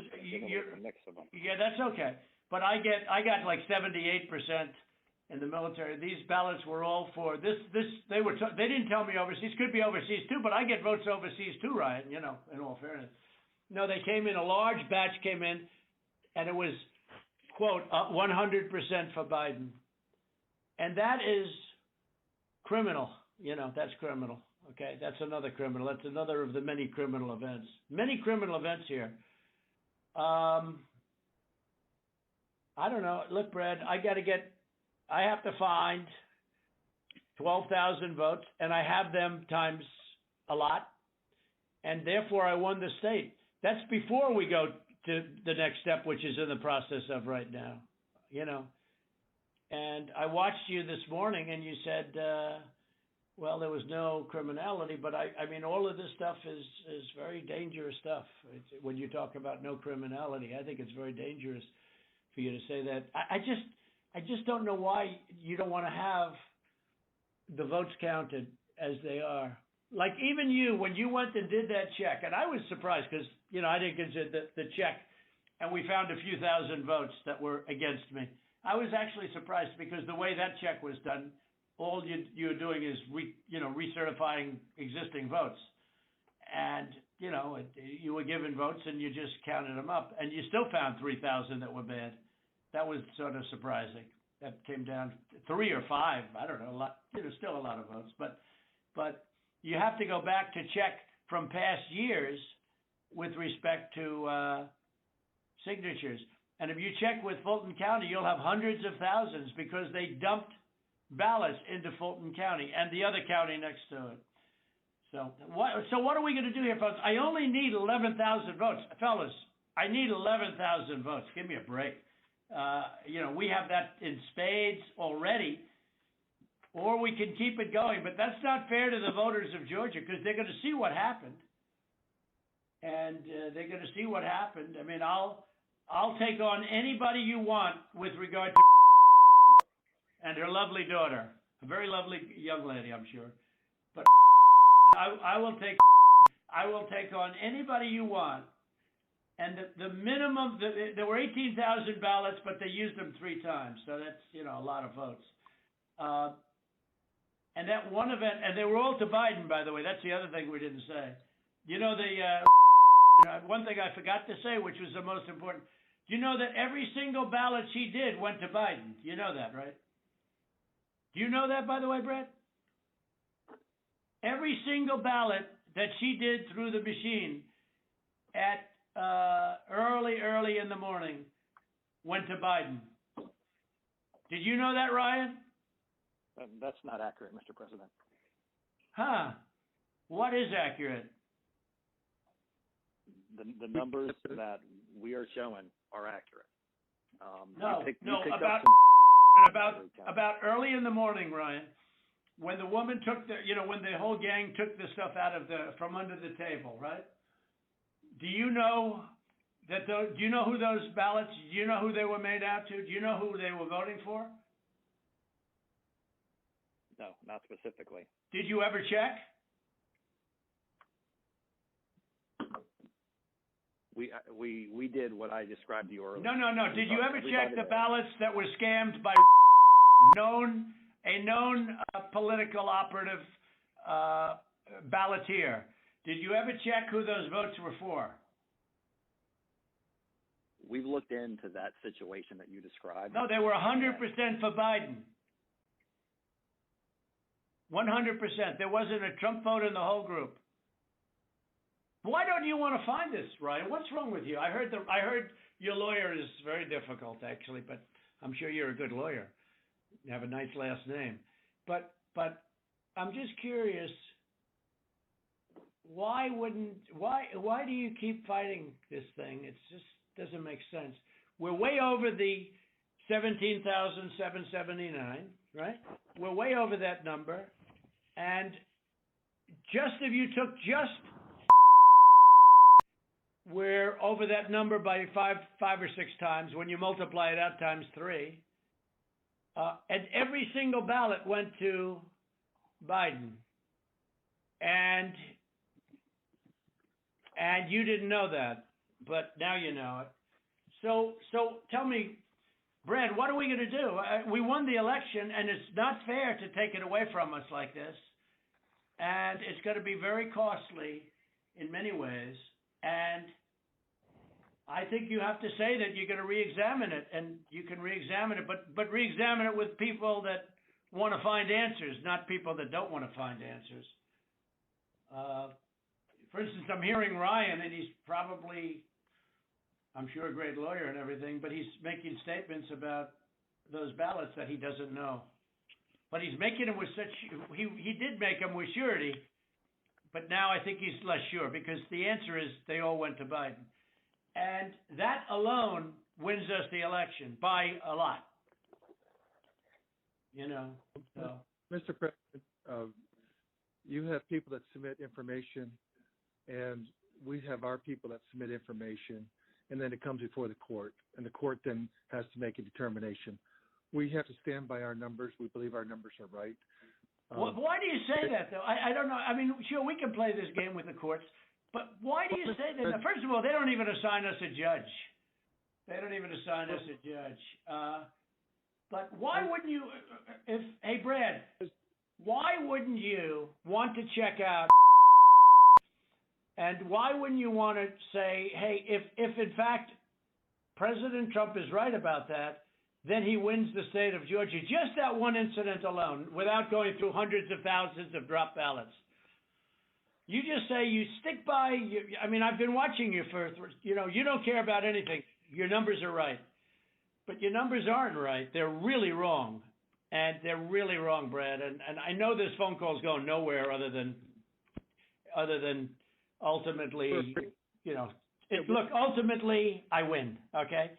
mix of them. Yeah, that's okay. But I got like 78% in the military. These ballots were all for this. They didn't tell me overseas. Could be overseas too, but I get votes overseas too, Ryan. In all fairness. No, they came in. A large batch came in, and it was quote 100% for Biden, and that is criminal. That's criminal. Okay, that's another criminal. That's another of the many criminal events. Many criminal events here. I don't know. Look, Brad, I have to find 12,000 votes, and I have them times a lot, and therefore I won the state. That's before we go to the next step, which is in the process of right now, And I watched you this morning, and you said, well, there was no criminality, but all of this stuff is very dangerous stuff. When you talk about no criminality, I think it's very dangerous for you to say that. I just don't know why you don't want to have the votes counted as they are. Like even you, when you went and did that check, and I was surprised because, I didn't consider the check, and we found a few thousand votes that were against me. I was actually surprised because the way that check was done, all you're doing is recertifying existing votes. And, you were given votes and you just counted them up, and you still found 3,000 that were bad. That was sort of surprising. That came down 3 or 5, I don't know, a lot, still a lot of votes. But you have to go back to check from past years with respect to signatures. And if you check with Fulton County, you'll have hundreds of thousands because they dumped ballots into Fulton County and the other county next to it. So what are we going to do here, folks? I only need 11,000 votes. Fellas, I need 11,000 votes. Give me a break. We have that in spades already, or we can keep it going. But that's not fair to the voters of Georgia because they're going to see what happened. And they're going to see what happened. I'll take on anybody you want with regard to and her lovely daughter, a very lovely young lady, I'm sure. But I will take on anybody you want And the minimum, there were 18,000 ballots, but they used them 3 times. So that's, a lot of votes. And that one event, and they were all to Biden, by the way. That's the other thing we didn't say. One thing I forgot to say, which was the most important. Do you know that every single ballot she did went to Biden? You know that, right? Do you know that, by the way, Brett? Every single ballot that she did through the machine at early in the morning went to Biden. Did you know that, Ryan? That's not accurate, Mr. President. Huh. What is accurate? The numbers that we are showing are accurate. About early in the morning, Ryan, when the woman took when the whole gang took the stuff from under the table, right? Do you know do you know who those ballots? Do you know who they were made out to? Do you know who they were voting for? No, not specifically. Did you ever check? We did what I described to you earlier. No. Did you ever check the ballots that were scammed by a known political operative balloteer? Did you ever check who those votes were for? We've looked into that situation that you described. No, they were 100% for Biden. 100%. There wasn't a Trump vote in the whole group. Why don't you want to find this, Ryan? What's wrong with you? I heard your lawyer is very difficult, actually, but I'm sure you're a good lawyer. You have a nice last name. But I'm just curious, why do you keep fighting this thing? It just doesn't make sense. We're way over the 17,779, right? We're way over that number. And if you took we're over that number by five or 6 times when you multiply it out times 3. And every single ballot went to Biden. And you didn't know that, but now you know it. So tell me, Brad, what are we going to do? We won the election, and it's not fair to take it away from us like this. And it's going to be very costly in many ways. And I think you have to say that you're going to re-examine it, and you can re-examine it, but re-examine it with people that want to find answers, not people that don't want to find answers. For instance, I'm hearing Ryan, and he's probably, I'm sure, a great lawyer and everything, but he's making statements about those ballots that he doesn't know. But he's making them with he did make them with surety, but now I think he's less sure, because the answer is they all went to Biden. And that alone wins us the election by a lot. So. Mr. President, you have people that submit information, and we have our people that submit information, and then it comes before the court, and the court then has to make a determination. We have to stand by our numbers. We believe our numbers are right. Why do you say that, though? I don't know. I mean, sure, we can play this game with the courts, but why do you say that? Now, first of all, they don't even assign us a judge. But why wouldn't you, hey, Brad, why wouldn't you want to check out, and why wouldn't you want to say, hey, if in fact President Trump is right about that, then he wins the state of Georgia? Just that one incident alone, without going through hundreds of thousands of drop ballots. You just say you stick by, I mean, I've been watching you you don't care about anything. Your numbers are right. But your numbers aren't right. They're really wrong. And they're really wrong, Brad. And I know this phone call is going nowhere other than ultimately, ultimately I win, okay?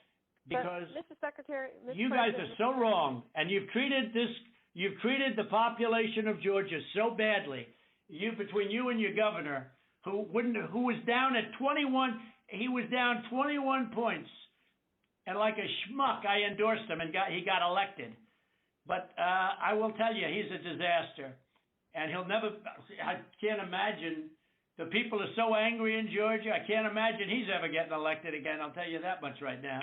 Because Mr. Secretary, you guys are so wrong, and you've treated the population of Georgia so badly. Between you and your governor, who was down at 21, he was down 21 points, and like a schmuck, I endorsed him, and he got elected. But I will tell you, he's a disaster, and he'll never. I can't imagine The people are so angry in Georgia. I can't imagine he's ever getting elected again. I'll tell you that much right now.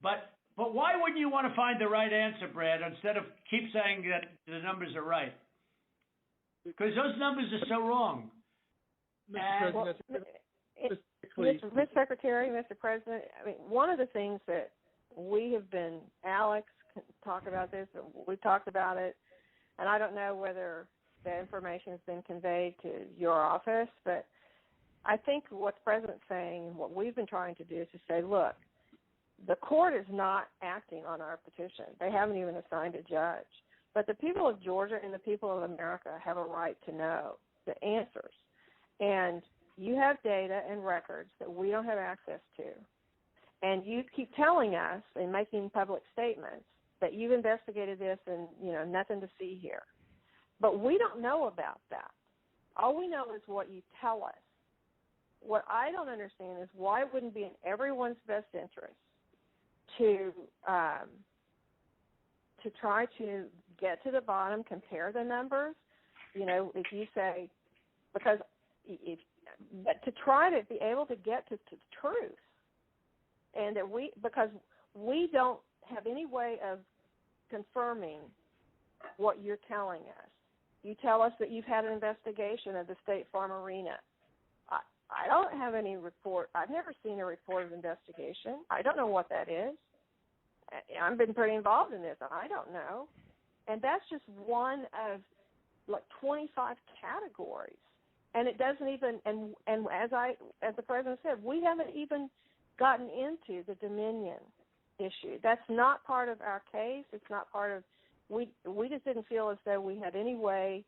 But why wouldn't you want to find the right answer, Brad, instead of keep saying that the numbers are right? Because those numbers are so wrong. Mr. President, Mr. Secretary, Mr. President, I mean, one of the things that we have been, Alex can talk about this, we've talked about it, and I don't know whether the information has been conveyed to your office, but I think what the President's saying and what we've been trying to do is to say, look, the court is not acting on our petition. They haven't even assigned a judge. But the people of Georgia and the people of America have a right to know the answers. And you have data and records that we don't have access to. And you keep telling us and making public statements that you've investigated this and, nothing to see here. But we don't know about that. All we know is what you tell us. What I don't understand is why it wouldn't be in everyone's best interest to try to get to the bottom, compare the numbers. If you say, but to try to be able to get to the truth, and that because we don't have any way of confirming what you're telling us. You tell us that you've had an investigation of the State Farm Arena. I don't have any report. I've never seen a report of investigation. I don't know what that is. I've been pretty involved in this. I don't know. And that's just one of 25 categories. And it doesn't even, and as the President said, we haven't even gotten into the Dominion issue. That's not part of our case. It's not part of, we just didn't feel as though we had any way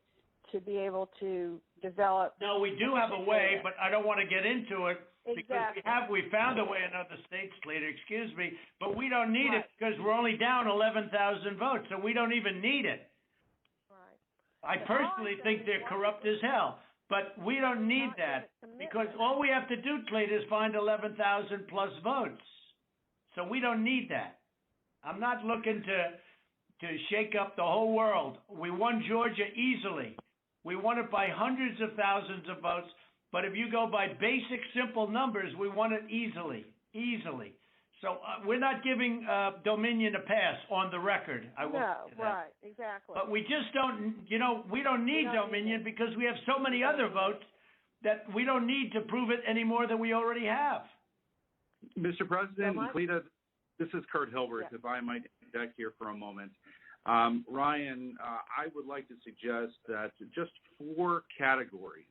to be able to develop. No, we do have a way, but I don't want to get into it. Exactly. Because we found a way in other states, Slater, excuse me, but we don't need Right. it because we're only down 11,000 votes, so we don't even need it. Right. I personally think they're corrupt as hell, but we don't need that because all we have to do, Slater, is find 11,000 plus votes. So we don't need that. I'm not looking to shake up the whole world. We won Georgia easily. We won it by hundreds of thousands of votes. But if you go by basic, simple numbers, we won it easily. So we're not giving Dominion a pass on the record. I will say that. Right, exactly. But we just don't, we don't need Dominion because we have so many other votes that we don't need to prove it any more than we already have. Mr. President, Cleta, this is Kurt Hilbert, if I might interject here for a moment. Ryan, I would like to suggest that just 4 categories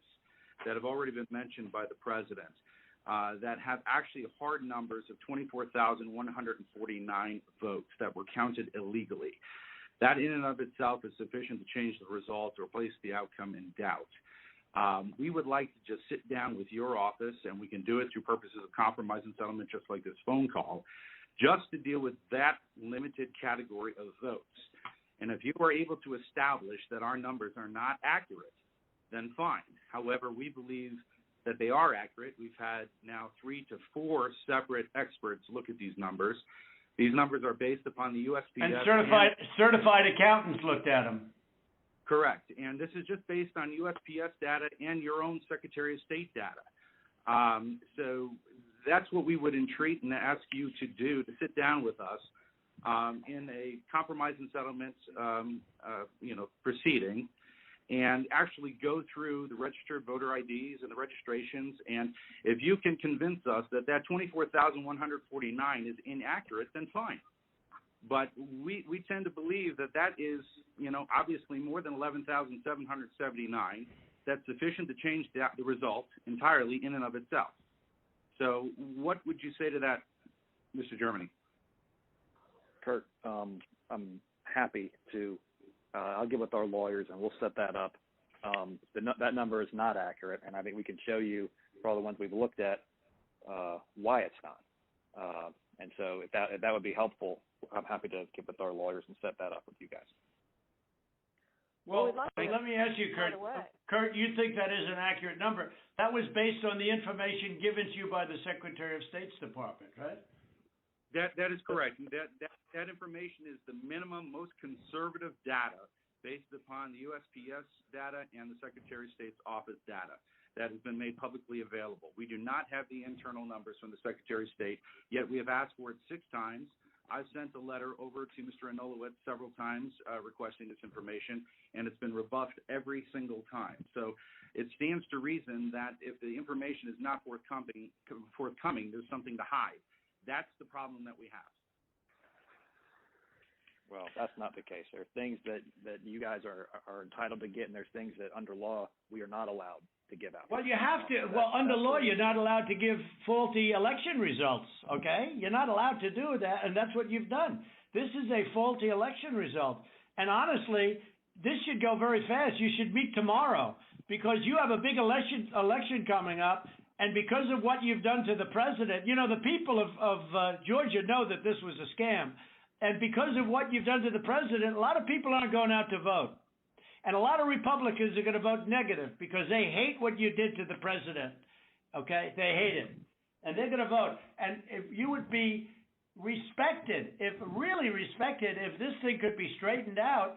that have already been mentioned by the President that have actually hard numbers of 24,149 votes that were counted illegally. That in and of itself is sufficient to change the result or place the outcome in doubt. We would like to just sit down with your office, and we can do it through purposes of compromise and settlement just like this phone call, just to deal with that limited category of votes. And if you are able to establish that our numbers are not accurate, then fine. However, we believe that they are accurate. We've had now 3 to 4 separate experts look at these numbers. These numbers are based upon the USPS. And certified accountants looked at them. Correct. And this is just based on USPS data and your own Secretary of State data. So that's what we would entreat and ask you to do, to sit down with us in a compromise and settlement proceeding, and actually go through the registered voter IDs and the registrations. And if you can convince us that that 24,149 is inaccurate, then fine. But we tend to believe that that is, obviously more than 11,779. That's sufficient to change the result entirely in and of itself. So what would you say to that, Mr. Germany? Kurt, I'm happy to. I'll get with our lawyers and we'll set that up. That number is not accurate, and I think we can show you for all the ones we've looked at why it's not. And so if that would be helpful, I'm happy to get with our lawyers and set that up with you guys. Well, let me ask you, Kurt. Kurt, you think that is an accurate number? That was based on the information given to you by the Secretary of State's Department, right? That is correct. That information is the minimum, most conservative data based upon the USPS data and the Secretary of State's office data. that has been made publicly available. We do not have the internal numbers from the Secretary of State, yet we have asked for it 6 times. I've sent a letter over to Mr. Anulowicz several times requesting this information, and it's been rebuffed every single time. So it stands to reason that if the information is not forthcoming, there's something to hide. That's the problem that we have. Well, that's not the case. There are things that you guys are entitled to get, and there's things that under law we are not allowed to give out. Well, you have to. Well, under law, you're not allowed to give faulty election results, okay? You're not allowed to do that, and that's what you've done. This is a faulty election result. And honestly, this should go very fast. You should meet tomorrow because you have a big election coming up, and because of what you've done to the president, you know, the people of Georgia know that this was a scam. And because of what you've done to the president, a lot of people aren't going out to vote. And a lot of Republicans are going to vote negative because they hate what you did to the president. Okay? They hate it. And they're going to vote. And if you would be respected, if this thing could be straightened out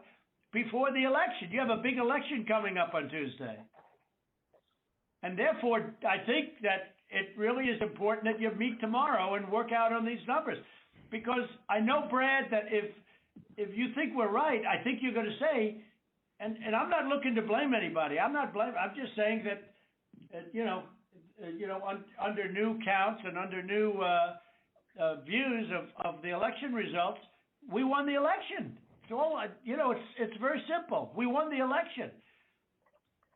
before the election. You have a big election coming up on Tuesday. And therefore, I think that it really is important that you meet tomorrow and work out on these numbers. Because I know, Brad, that if you think we're right, I think you're going to say, and I'm not looking to blame anybody. I'm just saying that, under new counts and under new views of the election results, we won the election. It's all, it's very simple. We won the election.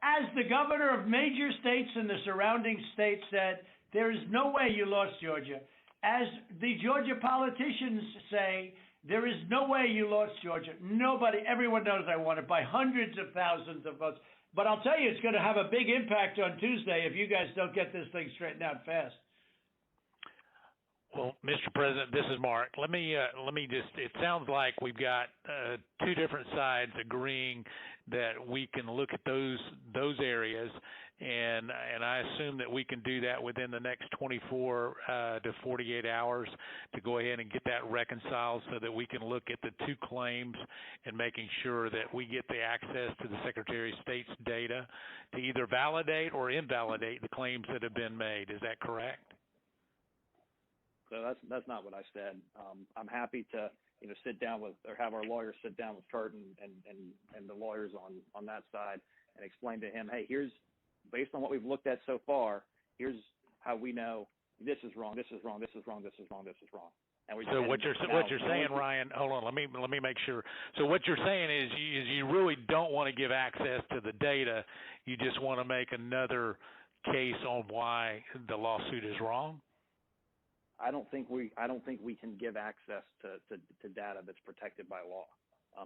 As the governor of major states and the surrounding states said, there is no way you lost Georgia. As the Georgia politicians say, there is no way you lost Georgia. Everyone knows I won it by hundreds of thousands of votes. But I'll tell you, it's going to have a big impact on Tuesday if you guys don't get this thing straightened out fast. Well, Mr. President, this is Mark. Let me just, it sounds like we've got 2 different sides agreeing that we can look at those areas, and I assume that we can do that within the next 24 to 48 hours to go ahead and get that reconciled so that we can look at the 2 claims and making sure that we get the access to the Secretary of State's data to either validate or invalidate the claims that have been made. Is that correct? So that's not what I said. I'm happy to sit down with, or have our lawyers sit down with Kurt and the lawyers on that side and explain to him, hey, here's, based on what we've looked at so far, here's how we know this is wrong, this is wrong, this is wrong, this is wrong, this is wrong. And so what you're saying, Ryan, hold on, let me make sure. So what you're saying is you really don't want to give access to the data. You just want to make another case on why the lawsuit is wrong? I don't think we can give access to data that's protected by law.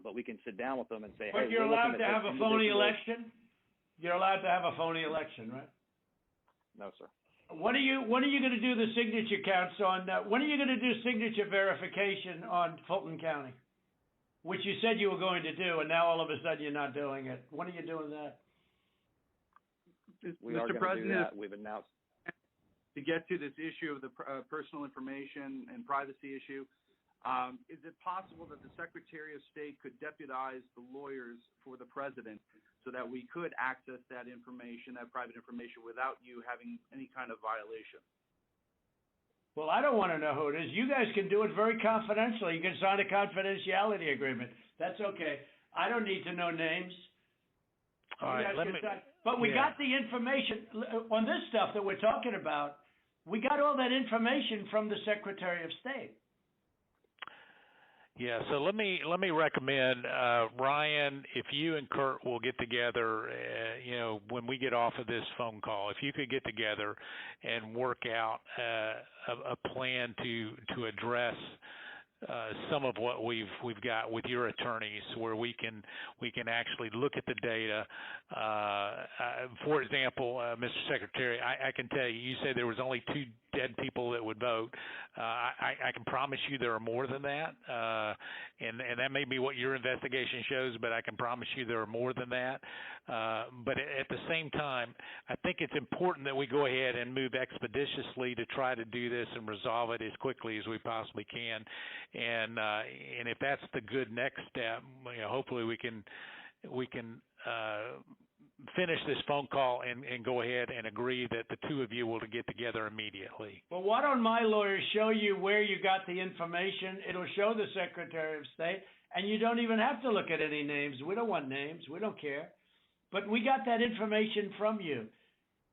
But we can sit down with them and say, but hey, you're allowed to have a phony election? You're allowed to have a phony election, right? No, sir. When are you going to do the signature counts on, when are you going to do signature verification on Fulton County? Which you said you were going to do, and now all of a sudden you're not doing it. When are you doing that? We are going to do that. We've announced. To get to this issue of the personal information and privacy issue, is it possible that the Secretary of State could deputize the lawyers for the president so that we could access that information, that private information, without you having any kind of violation? Well, I don't want to know who it is. You guys can do it very confidentially. You can sign a confidentiality agreement. That's okay. I don't need to know names. All right, but we got the information on this stuff that we're talking about. We got all that information from the Secretary of State. Yeah, so let me recommend, Ryan, if you and Kurt will get together, when we get off of this phone call, if you could get together and work out a plan to address some of what we've got with your attorneys, where we can actually look at the data. For example, Mr. Secretary, I can tell you, you said there was only 2 dead people that would vote. I can promise you there are more than that, and that may be what your investigation shows, but I can promise you there are more than that. But at the same time, I think it's important that we go ahead and move expeditiously to try to do this and resolve it as quickly as we possibly can. And if that's the good next step, hopefully we can finish this phone call and go ahead and agree that the two of you will get together immediately. Well, why don't my lawyers show you where you got the information? It'll show the Secretary of State, and you don't even have to look at any names. We don't want names. We don't care. But we got that information from you.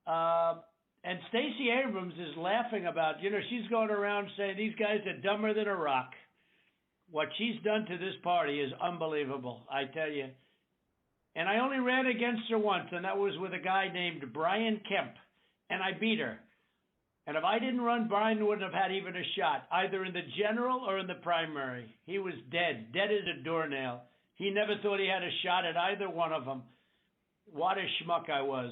And Stacey Abrams is laughing about, she's going around saying these guys are dumber than a rock. What she's done to this party is unbelievable, I tell you. And I only ran against her once, and that was with a guy named Brian Kemp, and I beat her. And if I didn't run, Brian wouldn't have had even a shot, either in the general or in the primary. He was dead as a doornail. He never thought he had a shot at either one of them. What a schmuck I was.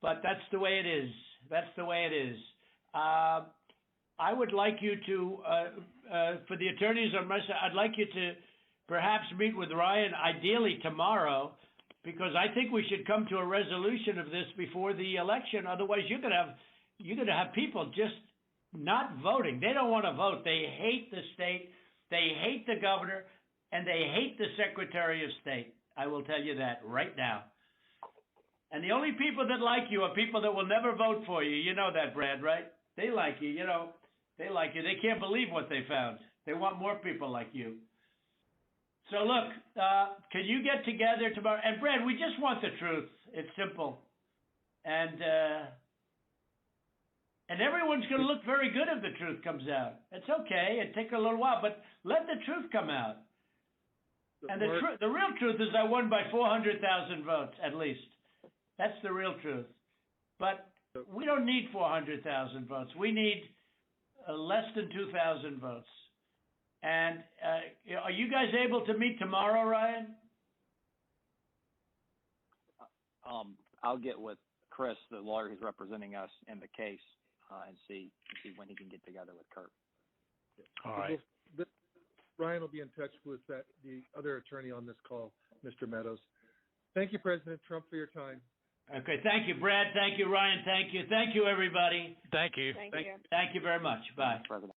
But that's the way it is. That's the way it is. I would like you to, for the attorneys on my side, I'd like you to perhaps meet with Ryan, ideally tomorrow, because I think we should come to a resolution of this before the election. Otherwise, you're gonna have people just not voting. They don't want to vote. They hate the state. They hate the governor, and they hate the Secretary of State. I will tell you that right now. And the only people that like you are people that will never vote for you. You know that, Brad, right? They like you, They like you. They can't believe what they found. They want more people like you. So look, can you get together tomorrow? And Brad, we just want the truth. It's simple. And everyone's going to look very good if the truth comes out. It's okay. It takes a little while, but let the truth come out. And the real truth is I won by 400,000 votes, at least. That's the real truth. But we don't need 400,000 votes. We need less than 2,000 votes. And are you guys able to meet tomorrow, Ryan? I'll get with Chris, the lawyer who's representing us in the case, and see when he can get together with Kurt. All right. Ryan will be in touch with the other attorney on this call, Mr. Meadows. Thank you, President Trump, for your time. Okay, thank you, Brad. Thank you, Ryan. Thank you. Thank you, everybody. Thank you. Thank you. Thank you very much. Bye. President.